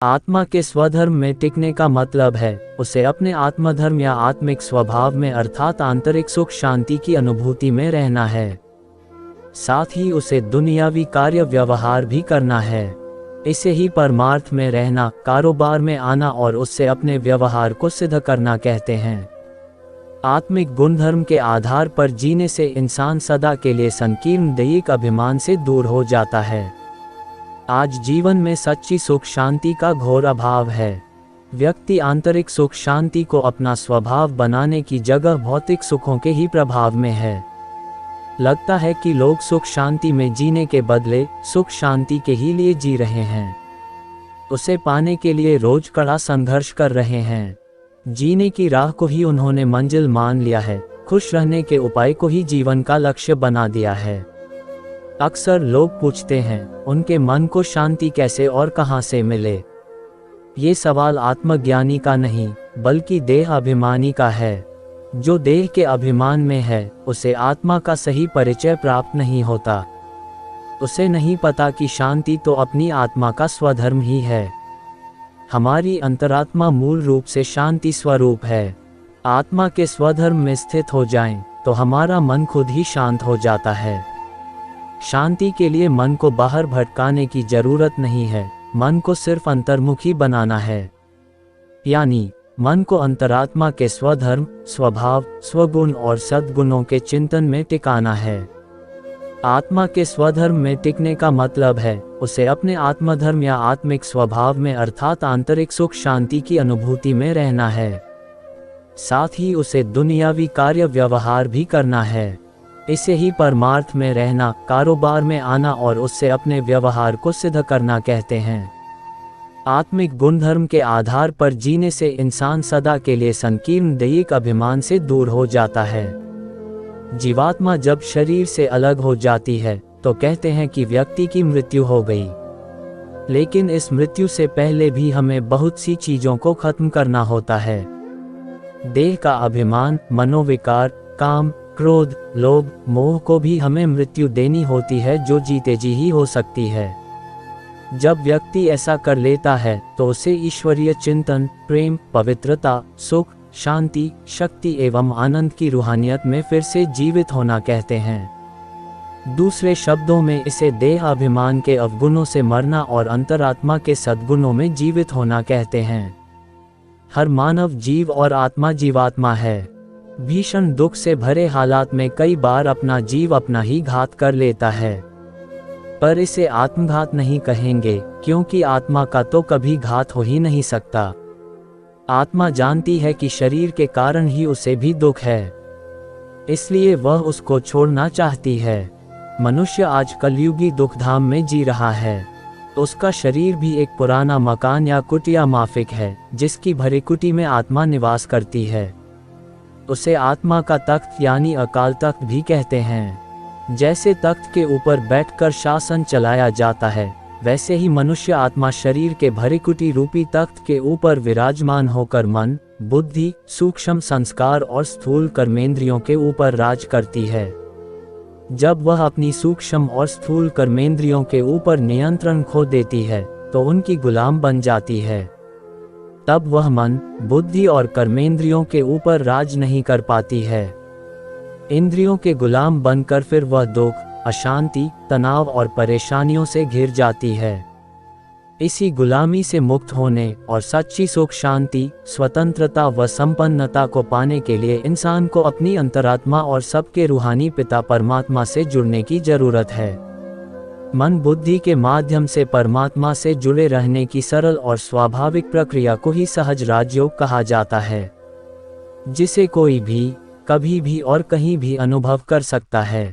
आत्मा के स्वधर्म में टिकने का मतलब है उसे अपने आत्मधर्म या आत्मिक स्वभाव में अर्थात आंतरिक सुख शांति की अनुभूति में रहना है। साथ ही उसे दुनियावी कार्य व्यवहार भी करना है। इसे ही परमार्थ में रहना, कारोबार में आना और उससे अपने व्यवहार को सिद्ध करना कहते हैं। आत्मिक गुणधर्म के आधार पर जीने से इंसान सदा के लिए संकीर्ण दैहिक अभिमान से दूर हो जाता है। आज जीवन में सच्ची सुख शांति का घोर अभाव है। व्यक्ति आंतरिक सुख शांति को अपना स्वभाव बनाने की जगह भौतिक सुखों के ही प्रभाव में है। लगता है कि लोग सुख शांति में जीने के बदले सुख शांति के ही लिए जी रहे हैं। उसे पाने के लिए रोज कड़ा संघर्ष कर रहे हैं। जीने की राह को ही उन्होंने मंजिल मान लिया है। खुश रहने के उपाय को ही जीवन का लक्ष्य बना दिया है। अक्सर लोग पूछते हैं, उनके मन को शांति कैसे और कहां से मिले। ये सवाल आत्मज्ञानी का नहीं बल्कि देह अभिमानी का है। जो देह के अभिमान में है उसे आत्मा का सही परिचय प्राप्त नहीं होता। उसे नहीं पता कि शांति तो अपनी आत्मा का स्वधर्म ही है। हमारी अंतरात्मा मूल रूप से शांति स्वरूप है। आत्मा के स्वधर्म में स्थित हो जाएं तो हमारा मन खुद ही शांत हो जाता है। शांति के लिए मन को बाहर भटकाने की जरूरत नहीं है, मन को सिर्फ अंतर्मुखी बनाना है। यानी मन को अंतरात्मा के स्वधर्म, स्वभाव, स्वगुण और सद्गुणों के चिंतन में टिकाना है। आत्मा के स्वधर्म में टिकने का मतलब है उसे अपने आत्मधर्म या आत्मिक स्वभाव में अर्थात आंतरिक सुख शांति की अनुभूति में रहना है। साथ ही उसे दुनियावी कार्य व्यवहार भी करना है। इसे ही परमार्थ में रहना, कारोबार में आना और उससे अपने व्यवहार को सिद्ध करना कहते हैं। आत्मिक गुणधर्म के आधार पर जीने से इंसान सदा के लिए संकीर्ण दैहिक अभिमान से दूर हो जाता है। जीवात्मा जब शरीर से अलग हो जाती है तो कहते हैं कि व्यक्ति की मृत्यु हो गई। लेकिन इस मृत्यु से पहले भी हमें बहुत सी चीजों को खत्म करना होता है। देह का अभिमान, मनोविकार, काम, क्रोध, लोभ, मोह को भी हमें मृत्यु देनी होती है जो जीते जी ही हो सकती है। जब व्यक्ति ऐसा कर लेता है तो उसे ईश्वरीय चिंतन, प्रेम, पवित्रता, सुख, शांति, शक्ति एवं आनंद की रूहानियत में फिर से जीवित होना कहते हैं। दूसरे शब्दों में इसे देह अभिमान के अवगुणों से मरना और अंतरात्मा के सद्गुणों में जीवित होना कहते हैं। हर मानव जीव और आत्मा जीवात्मा है। भीषण दुख से भरे हालात में कई बार अपना जीव अपना ही घात कर लेता है, पर इसे आत्मघात नहीं कहेंगे क्योंकि आत्मा का तो कभी घात हो ही नहीं सकता। आत्मा जानती है कि शरीर के कारण ही उसे भी दुख है, इसलिए वह उसको छोड़ना चाहती है। मनुष्य आज कलयुगी दुखधाम में जी रहा है। उसका शरीर भी एक पुराना मकान या कुटिया माफिक है जिसकी भरी कुटी में आत्मा निवास करती है। उसे आत्मा का तख्त यानी अकाल तख्त भी कहते हैं। जैसे तख्त के ऊपर बैठकर शासन चलाया जाता है, वैसे ही मनुष्य आत्मा शरीर के भरी कुटी रूपी तख्त के ऊपर विराजमान होकर मन, बुद्धि, सूक्ष्म संस्कार और स्थूल कर्मेंद्रियों के ऊपर राज करती है। जब वह अपनी सूक्ष्म और स्थूल कर्मेंद्रियों के ऊपर नियंत्रण खो देती है तो उनकी गुलाम बन जाती है। तब वह मन, बुद्धि और कर्मेंद्रियों के ऊपर राज नहीं कर पाती है। इंद्रियों के गुलाम बनकर फिर वह दुख, अशांति, तनाव और परेशानियों से घिर जाती है। इसी गुलामी से मुक्त होने और सच्ची सुख शांति, स्वतंत्रता व संपन्नता को पाने के लिए इंसान को अपनी अंतरात्मा और सबके रूहानी पिता परमात्मा से जुड़ने की जरूरत है। मन बुद्धि के माध्यम से परमात्मा से जुड़े रहने की सरल और स्वाभाविक प्रक्रिया को ही सहज राजयोग कहा जाता है, जिसे कोई भी, कभी भी और कहीं भी अनुभव कर सकता है।